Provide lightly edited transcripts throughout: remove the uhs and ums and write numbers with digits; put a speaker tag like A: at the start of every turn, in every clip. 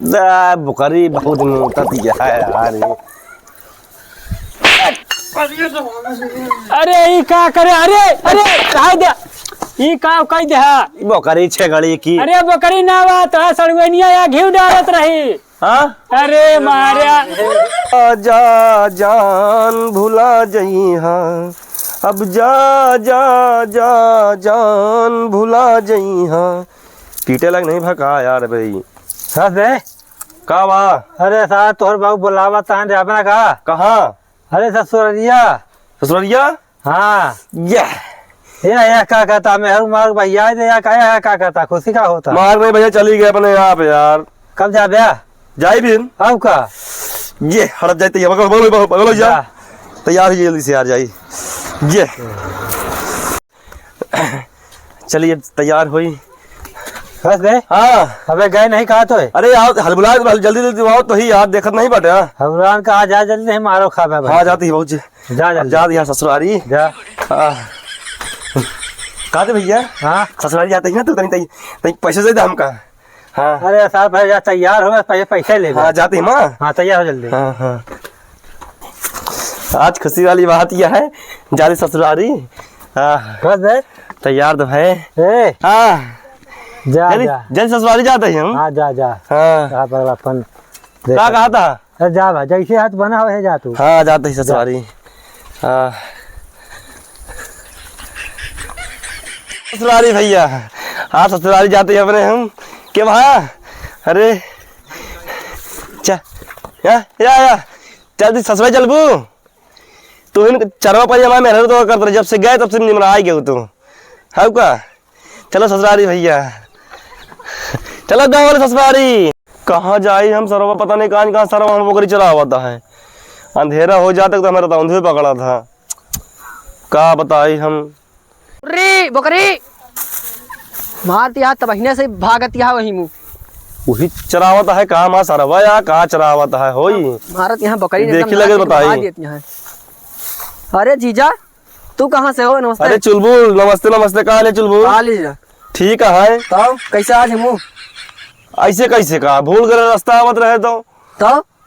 A: बुखारी बहुत मोटा दिया है यार।
B: अरे ई का करे? अरे अरे कहा दे ई का कह दे
A: बुखारी छे गड़ी की।
B: अरे बकरी ना बात है सड़वेनिया या घी डालत रही।
A: हाँ
B: अरे मारिया
A: जा जान भुला जई हाँ, अब जा जा जा जान भुला जई हाँ। पीटे लग नहीं भका यार भाई।
B: हाँ बे
A: का बा?
B: अरे साहब तोहर बाबू बुलावा तान रे अपना का।
A: कहाँ?
B: अरे ससुरिया।
A: ससुरिया?
B: हाँ
A: ये
B: क्या कहता मैं हर मार भैया दे या क्या कहता खुशी का होता
A: मार नहीं भैया चली गए अपने यहाँ पे यार।
B: कब जा बे?
A: जाई भी
B: अब का
A: ये हड़प जाते बगलो जा तैयार ही जल्दी से यार जाई ये चलिए तैयार हुई
B: बस बे।
A: हाँ
B: अबे गए नहीं कहा तो है?
A: अरे यार हलबुला जल्दी जल्दी आओ तो ही यार देखत नहीं बटे।
B: हमरान का जा जल्दी नहीं मारो खा बे।
A: हाँ जाती है बहुत
B: जा जल्दी
A: जा यार ससुरारी
B: जा।
A: कहा थे भैया?
B: हाँ
A: ससुरारी जाते ही ना तो तनी पैसे दे दे हमका। हाँ
B: अरे साहब भैया तैयार हो पैसे ले।
A: हाँ जाते ही माँ।
B: हाँ तैयार हो जल्दी।
A: हाँ हाँ आज खुशी वाली बात यह है जाती ससुरारी। हाँ
B: बस बे
A: तैयार तो है। हाँ
B: जा जा
A: जल्दी ससुराली जाते हैं हम।
B: हाँ जा जा।
A: हाँ
B: अपन
A: क्या कहा था?
B: अरे जा भाई जैसे हाथ बना हो है जा तू।
A: हाँ जाते ही ससुराली। हाँ ससुराली भैया। हाँ ससुराली जाते हैं अपने हम के वहाँ। अरे या जल्दी ससुराली चलबू तू इन चरवा पायजामा में तो करते जब से गए तब से निमरा आई गए तू। हाँ का चलो ससुराली भैया चलो गाँव वाले ससुराली। कहाँ जाए हम सरवा पता नहीं कहाँ सरवा हम बकरी चला हुआ था है। अंधेरा हो जाता तो हमारा तो अंधेरा पकड़ा था का बताई हम।
C: रे बकरी मारती तब महीने से भागती वही मुँह
A: वही चरावत है कहाँ माँ सरवा या कहाँ चरावत है होई
C: भारत यहाँ बकरी
A: देखी लगे बताई।
C: अरे जीजा तू कहाँ से हो? नमस्ते।
A: अरे चुलबुल नमस्ते नमस्ते कहाँ ले चुलबुल? ठीक है
C: तो कैसे आज मुँह
A: ऐसे कैसे कहा भूल गए रास्ता आवत रहे तो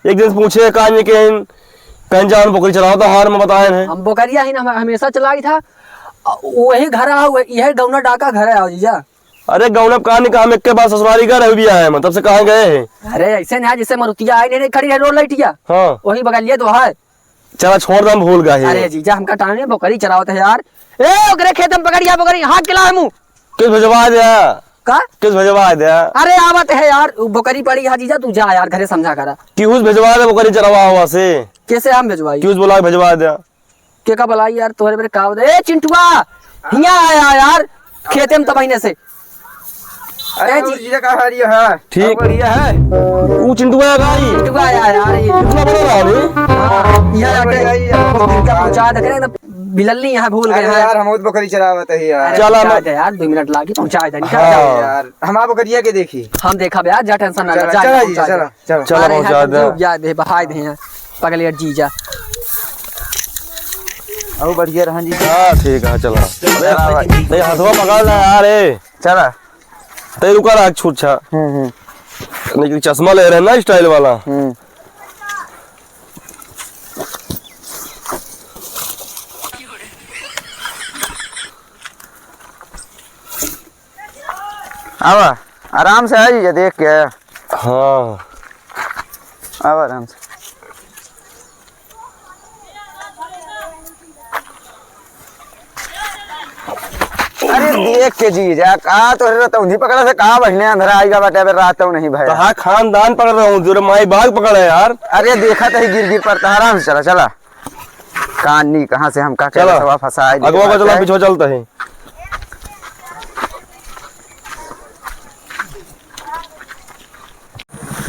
A: एक दिन पूछे कहीं कहीं जान बकरी चलाओ तो हार में बताए हैं
C: हम बकरिया ही ना हमेशा चलाई था वही घर आओ यही गौना डाका घर आओ जीजा।
A: अरे गौनब कहानी का हम एक के बाद ससुराली का रह भी आए हैं तब से कहाँ गए हैं।
C: अरे ऐसे नहीं जिससे मरुतिया आई नहीं खड़ी है रोड लाइटिया।
A: हाँ
C: वही बगलिए तो है।
A: चला छोड़ दम भूल गए।
C: अरे जीजा हमका टाने बकरी चरावत है यार। ए ओकरे खेत में पकड़िया बकरी हाथ खिला है मुँह
A: किस भेजवा दिया
C: का
A: किस भेजवा दिया?
C: अरे आवत है यार बकरी पड़ी है जीजा तू जा यार घरे समझा करा
A: क्यूज भेजवा दे बकरी चरवा हुआ से
C: कैसे हम भेजवाई
A: क्यूज बोला भेजवा दिया
C: के का बुलाई यार तोहरे मेरे काव दे। ए चिंटुआ हिया आया यार खेते में तबहीने से।
D: अरे जीजा का हारिया है
A: ठीक
D: बढ़िया है।
A: वो चिंटुआ गाई
C: चिंटुआ आया यार ये
A: इतना बड़ा रहा नहीं।
C: यहाँ जाके पहुंचा दे ना बिलल्ली यहाँ भूल गए
D: अरे यार हम बकरी चरावत है यार।
A: चला
C: पहुंचा दे यार 2 मिनट लागी पहुंचा दे
A: हाँ।
D: यार हम बकरिया के देखी
C: हम देखा यार जा टेंशन ना
D: चला
C: जा
D: चला जीजा चला चला
A: चला पहुंचा दे
C: जा दे बहाई दे यहाँ पगले जीजा।
D: अब बढ़िया रहा जी।
A: हाँ ठीक है चला अरे हथवा पकड़ ले यार
D: चला
A: ते रुका रहा छूट छा नहीं चश्मा ले रहे हैं ना स्टाइल वाला।
D: अब आराम से आई ये देख के।
A: हाँ
D: अब आराम से अरे देख के जीजा कहा तो रहता हूँ पकड़ा से कहा बहने अंधेरा आएगा बेटा रात नहीं भाई।
A: कहा खानदान पकड़ रहा हूँ जो माई बाग पकड़ है यार।
D: अरे देखा तो गिर गिर पड़ता आराम से चला चला कानी कहाँ से हम का
A: चला
D: फंसा
A: अगवा का चला पीछे चलता है।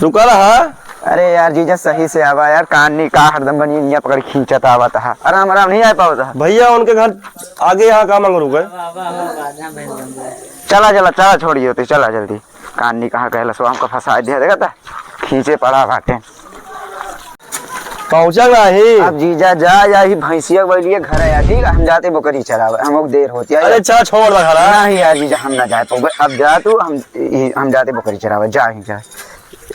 A: रुका रहा।
D: अरे यार जीजा सही से आवा यार कानी का हरदम बनी पकड़ खींचता आवा था आराम आराम नहीं आ पाओ था
A: भैया उनके घर आगे यहाँ काम मांग रुके।
D: चला चला चला छोड़िए तो चला जल्दी कानी कहाँ कहला सो हमको फंसा दिया देखा था खींचे पड़ा बाटे
A: पहुंचा नहीं।
D: अब जीजा जा या ही भैंसिया बैलिए घर आया ठीक है हम जाते बकरी चरावे हम देर होती है।
A: अरे चला छोड़ रहा खड़ा
D: नहीं यार जीजा हम ना जा पाओगे अब जा तू हम जाते बकरी चरावे जा ही जा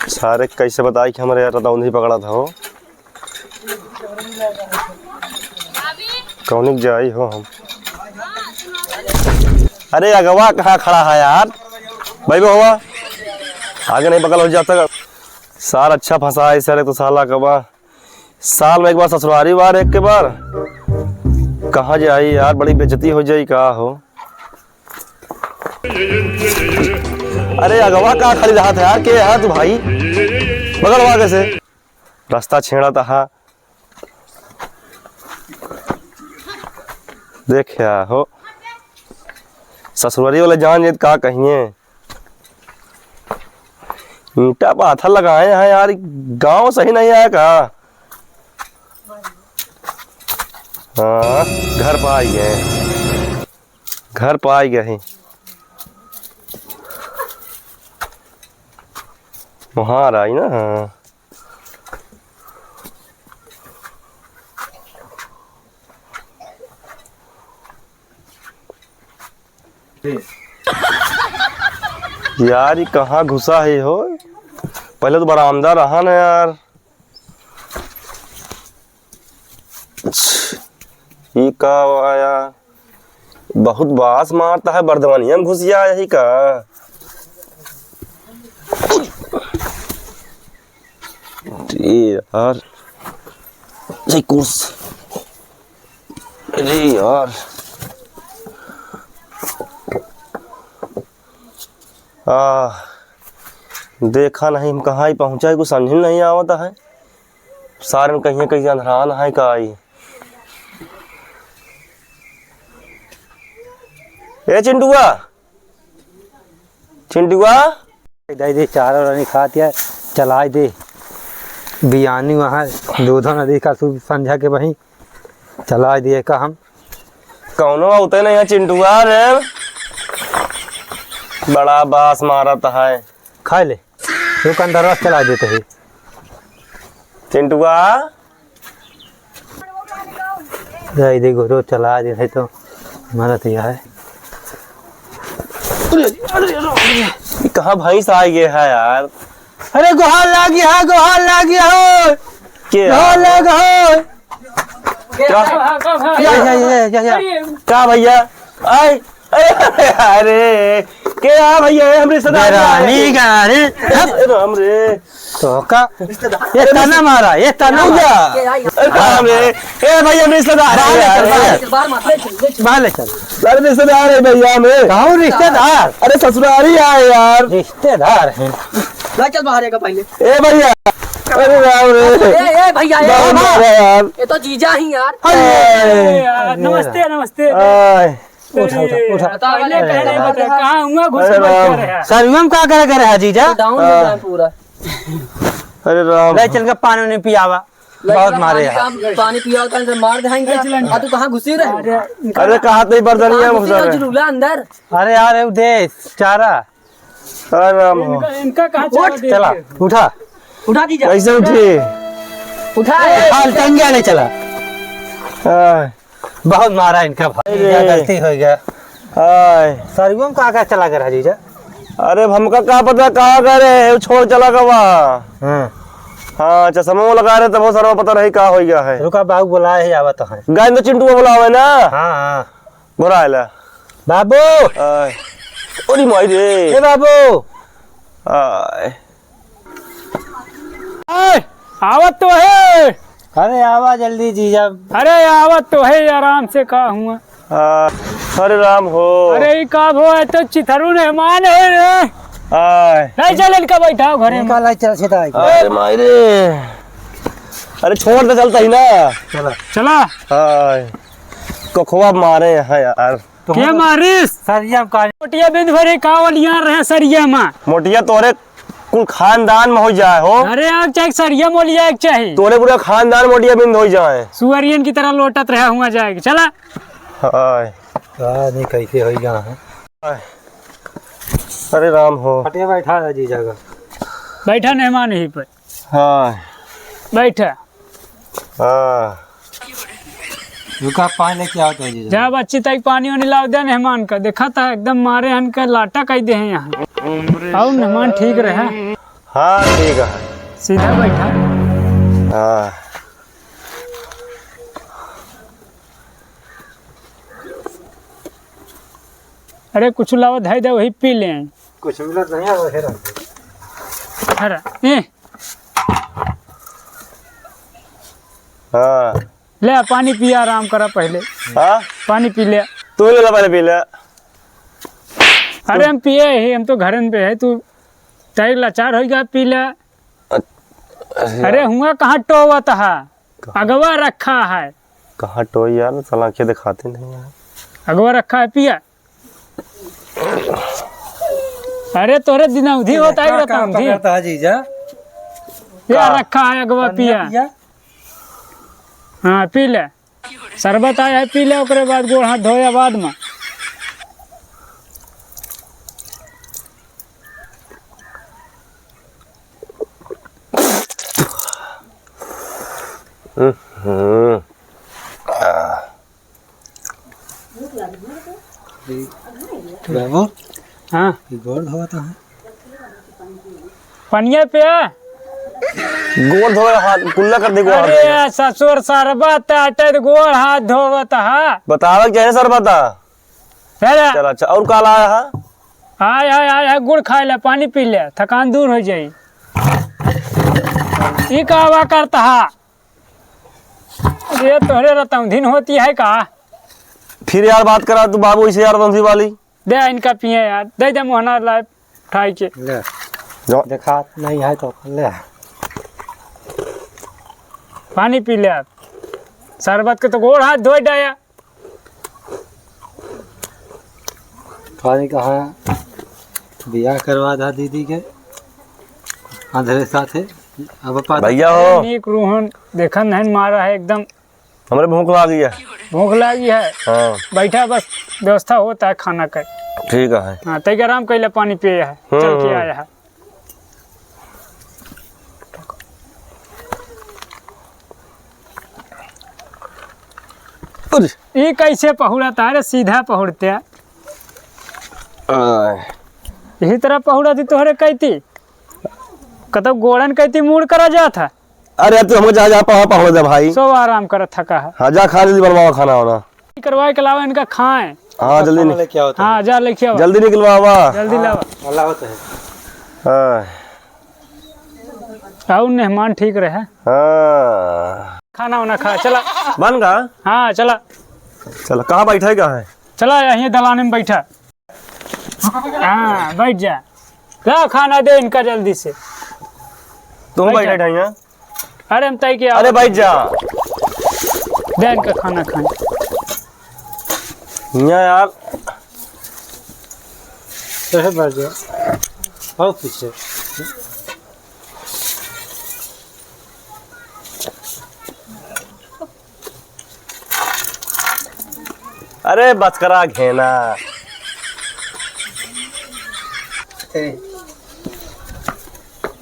A: सारे कैसे बताए कि हमारे यार रतौंधी पकड़ा था हो। कौन जाई हो हम। अरे अगवा कहाँ खड़ा है यार। भाई वो हुआ आगे नहीं पकड़ हो जाता। साल अच्छा फंसा है सर तो साला कबा साल में एक बार ससुरारी बार एक के बार कहाँ जाई यार। बड़ी बेइज्जती हो जाई का हो। अरे अगवा कहाँ खड़ी रहा था यार। के है तू भाई बगल हुआ कैसे रास्ता छेड़ा था। देख क्या हो ससुरारी वाले जान जीत का कहिए। ईंटा पाथर लगाए हैं यार। गांव सही नहीं आया का। हाँ घर पर आई गए। घर पर आई गए वहां आ रही ना। हाँ यार ये कहाँ घुसा है हो। पहले तो बरामदा रहा ना यार। ये का आया बहुत बास मारता है। बर्दवानिया में घुसिया यही का। यार ये कुर्स अरे यार देखा नहीं हम कहाँ ही पहुँचा है। कुछ समझ नहीं आवता है। सारे में कहीं कहीं अंधरान है का आई। ए चिंटुआ चिंटुआ
B: दे दे चारा रानी खाती है चला दे बियानी वहाँ दूधा नदी का शुभ संध्या के वहीं चला दिए का हम
A: कौनो होते नहीं है। चिंटुआ रे बड़ा बास मारत है।
B: खा ले दुकानदार रस चला देते है।
A: चिंटुआ
B: दे गोरो चला दे है तो हमारा तो यह है।
A: ये कहाँ भैंस आ गया है यार।
B: अरे गोहाल लागी है गोहाल लागी हो
A: क्या
B: गोहाल लाग हो
A: क्या भैया आए अरे क्या भैया हम रिश्तेदार राम रे
B: तो का ये तना मारा ये तना
A: राम रे ए भैया हम रिश्तेदार
B: बाले चल
A: सर रिश्तेदार है भैया हमें।
B: कहाँ रिश्तेदार।
A: अरे ससुरारी आए यार।
B: रिश्तेदार हैं
C: चल बाहर का पहले।
A: ए भैया अरे राम रे
C: ए भैया
A: बहुत मारा यार।
C: ये तो जीजा ही यार।
B: नमस्ते नमस्ते
A: आए
B: उठा उठा उठा
C: पहले
B: नहीं
C: बता
B: कहाँ हुआ घुस
A: अरे राम
B: सर्वियम का करे है जीजा
C: डाउन हो जाए पूरा।
A: अरे राम
B: ले चल के पानी नहीं पियावा बहुत मारे है।
C: पानी पिया होता है मार देंगे। आ तू कहाँ घुसी रहे।
A: अरे कहा तो बर्दनिया में घुसा है।
C: झूला अंदर।
B: अरे यार दे चारा
A: अरे राम
B: इनका कहाँ चला उठा
C: उठा दीजिए।
A: कैसे उठी।
C: उठा
B: हाल टंगिया नहीं चला
A: आए
B: बहुत मारा इनका भाई क्या गलती हो गया।
A: आए
B: सर्वियम का आगे चला गया जीजा।
A: अरे हमका क्या पता कहाँ करे छोड़ चला गवा। हाँ चश्मा लगा रहे तब वो सारा पता नहीं कहाँ हो गया है।
B: रुका बाबू बुलाए है आवत है।
A: गाय तो चिंटू बुलावे ना।
B: हाँ हाँ
A: बुरा है
B: बाबू
A: ओरी माई रे
B: ए बाबू
A: आए
B: आवत तो है। अरे आवा जल्दी जीजा। अरे आवत तो है आराम से का हुआ।
A: अरे राम हो।
B: अरे का हो है तो चिथरू मेहमान है रे।
A: आए
B: नहीं चल इनका बैठाओ घरे में। चल सीधा
A: अरे माई रे अरे छोड़ दे चलता ही ना।
B: चला चला
A: आए कखुआ मारे हैं यार।
B: क्या मारिस सरिया का मोटिया बिंद भरे कावलियां रहे सरिया में।
A: मोटिया तोरे कुल खानदान में हो जाए हो।
B: अरे आप चाहे सरिया मोलिया एक चाहिए
A: तोरे पूरा खानदान मोटिया बिंद हो जाए।
B: सुअरियन की तरह लोटत रहा हुआ जाएगा। चला
A: आए
B: नहीं कैसे हो गया है।
A: अरे राम हो।
B: हटिया बैठा है जी जगह बैठा मेहमान यहीं पर।
A: हाँ
B: बैठा
A: हाँ
B: रुका पानी लेके आओ तो जी जा बच्ची तक पानी वानी लाओ दे मेहमान का। देखा था एकदम मारे हन का लाटा कह दे हैं यहाँ। आओ मेहमान ठीक रहे।
A: हाँ ठीक है।
E: सीधा बैठा।
A: हाँ
E: अरे कुछ लावा धाई दे वही पी ले।
B: कुछ मिलत नहीं है वही
E: अरे ए
A: हाँ
E: ले पानी पिया, आराम करा पहले।
A: हाँ
E: पानी पी ले।
A: तू ले ला पहले पी ले।
E: अरे हम पिए ही, हम तो घर पे है। तू तय लाचार हो गया, पी ले। अरे हुआ कहाँ टोवा तहा, अगवा रखा है।
A: कहाँ टोई यार, सलाखियाँ दिखाते नहीं यार।
E: अगवा रखा है, पिया। अरे तोरे दिन अवधि होता है
B: पकड़ता है जीजा।
E: क्या रखा है, अगवा पिया। हाँ पी ले, शरबत आया है, पी ले। ओकरे बाद गोड़ हाथ धोया बाद में।
B: बाबू
E: हाँ
B: गोड़ धोता है।
E: पनिया पे।
A: गोड़ धो हाथ कुल्ला कर दे गोड़ हाथ।
E: अरे ससुर शरबत आटे तो गोड़ हाथ धोवत है।
A: बतावा क्या है सर बता।
E: अरे
A: चल अच्छा, और काला आया है?
E: आय आय आय गुड़ खा ले, पानी पी ले, थकान दूर हो जाई। ई कहवा करता है। ये तोहरे रतौंधीन होती है का।
A: फिर यार बात करा तू बाबू इसे यार बंसी वाली।
E: दे इनका पिए यार, दे मोहना लाए उठाई के।
B: ले
A: जो
B: देखा नहीं है तो ले
E: पानी पी ले। आप शरबत के तो गोड़ हाथ धोई डाया।
B: पानी कहा बियाह करवा दा दीदी के आधे साथ है। अब
A: भैया हो,
E: नीक रूहन देखन नहीं मारा है एकदम।
A: हमारे भूख लगी है।
E: भूख लगी है।
A: हाँ
E: बैठा बस, व्यवस्था होता है खाना का।
A: ठीक है।
E: हाँ तय आराम कैले, पानी पिए है, चल के आया है। ये कैसे पहुड़ा तारे, सीधा पहुड़ते। यही तरह पहुड़ा थी तोहरे कहती, कतो गोड़न कहती मूड करा जा था।
A: अरे तू हमको जा पहुँच दे भाई।
E: सो आराम कर थका है।
A: हाँ जा खा जल्दी बनवाओ खाना वाना।
E: करवाए के अलावा इनका खाएं।
A: हाँ जल्दी
B: क्या होता
E: हाँ जा लेके आओ,
A: जल्दी निकलवावा।
E: जल्दी लावा।
B: है अल्लाह होता है।
A: हाँ
E: आओ मेहमान ठीक रहे।
A: हाँ
E: खाना वाना खा चला।
A: बन गा।
E: हाँ चला
A: चल कहाँ बैठा है, कहाँ है?
E: चला, यहीं दलाने में बैठा। हाँ बैठ जा, ला खाना दे इनका जल्दी से।
A: तुम
E: बैठ
A: बैठा है यहाँ?
E: अरे हम तय के
A: अरे बैठ जा
E: दे इनका खाना खाएं।
A: यहाँ यार।
B: तो बैठ जा और पीछे।
A: अरे बस करा घेना।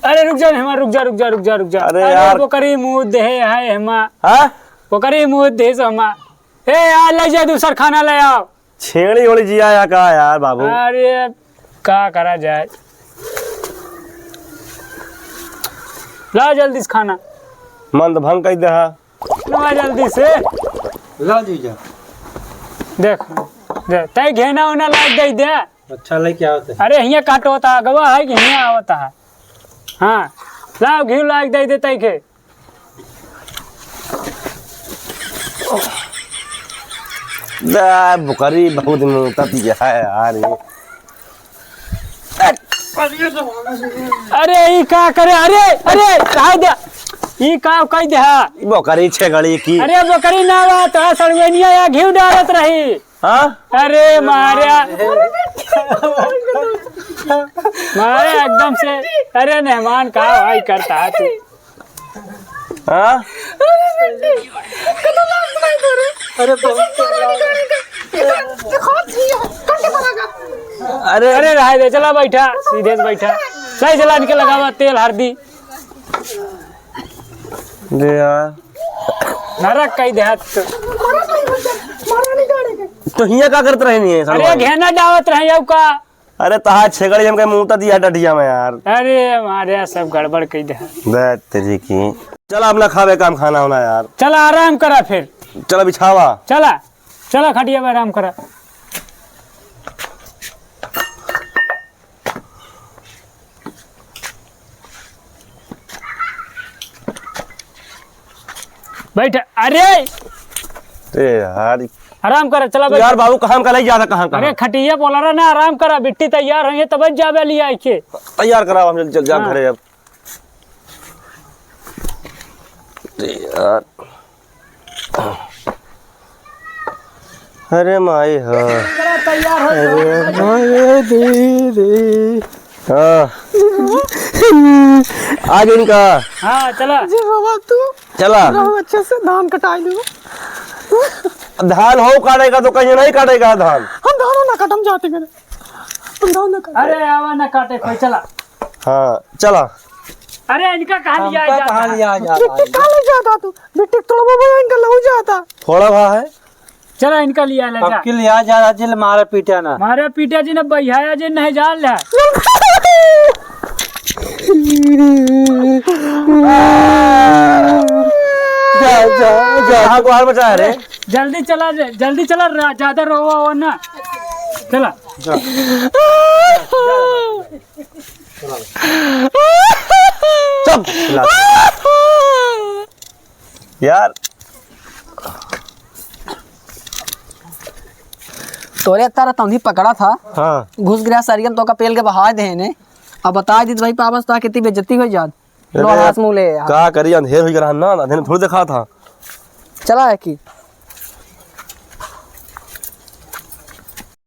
E: अरे रुक जा हेमा, रुक जा रुक जा रुक जा रुक जा।
A: अरे यार।
E: पोकरी मुँह दे है हेमा,
A: हाँ
E: पोकरी मुँह दे समा। ए यार ले जा, दूसरा खाना ले आओ।
A: छेड़ी ओड़ी जिया या का यार बाबू।
E: अरे का करा जाए, ला जल्दी से खाना।
A: मंद भंग कह दे।
E: ला जल्दी से।
B: ला जीजा
E: देख दे, तय घेना उना लाग दे दे।
B: अच्छा ले क्या होता है।
E: अरे हियाँ काट होता है, गवा है कि हियाँ आवता है। हाँ लाओ घी लाग दे दे तय के।
A: बुकरी बहुत मुँह दिया है यार ये।
E: अरे ई का करे, अरे अरे राय दे, ई का कह दे।
A: बुकरी छेगड़ी की।
E: अरे बकरी ना बात है, सरवेनिया या घी डालत रही।
A: हाँ
E: अरे मारिया मारे एकदम से। अरे मेहमान का भाई करता है तू।
A: हाँ
E: अरे अरे रहा दे, चला बैठा सीधे से बैठा। सही चला इनके लगावा तेल हल्दी।
A: दे यार।
E: नरक कई देहात।
A: तो हिया का करते रहे नहीं है
E: अरे घेना डावत रहे का।
A: अरे तहा छेगड़ी हमके मुंह दिया डडिया में यार।
E: अरे हमारे सब गड़बड़ कही दे।
A: दे तेरी की। चला अपना खावे काम खाना होना यार।
E: चला आराम करा फिर।
A: चला बिछावा।
E: चला चला खटिया में आराम करा। बैठ। अरे
A: यार
E: आराम करा। चला
A: तो
E: बैठ।
A: यार बाबू कहाँ कल जाता कहाँ
E: अरे
A: कहाँ
E: खटिया बोला रहा ना आराम करा। बिट्टी तैयार है तब जावे लिया के।
A: तैयार कराओ हम चल जा
E: हाँ।
A: घरे अब। यार अरे माई हो।
E: तैयार हो।
A: हाँ आगे इनका।
E: हाँ चला।
A: चला
B: अच्छे से धान कटाई लो।
A: धान हो काटेगा तो कहीं नहीं काटेगा धान।
B: हम धान ना कटम जाते करे। हम धान ना काटे।
E: अरे आवा ना काटे कोई। चला।
A: हाँ चला।
E: अरे इनका कहाँ लिया
B: हमका कहाँ लिया जाता है?
C: ले जाता तू बिट्टी तोड़बो भैया इनका लहू जाता।
A: थोड़ा भा है।
E: चला इनका लिया ले जा।
B: अब के लिया जा रहा जिल मारे पीटे ना।
E: मारे पीटा जी ने बहिया जी नहीं जान ले।
A: जा को हाल बचा रे।
E: जल्दी चला जल्दी चला। ज्यादा रोवा हो ना। चला।
A: चुप यार।
C: तोरे तारा तंधी पकड़ा था।
A: हाँ
C: घुस गया सरियम तो का पेल के बहा दे ने। अब बता दी भाई पापस तो कितनी बेइज्जती हो जात। लो हाथ मुंह ले यार।
A: का करी अंधेर हो गया ना अंधेर में थोड़ी देखा था।
C: चला है की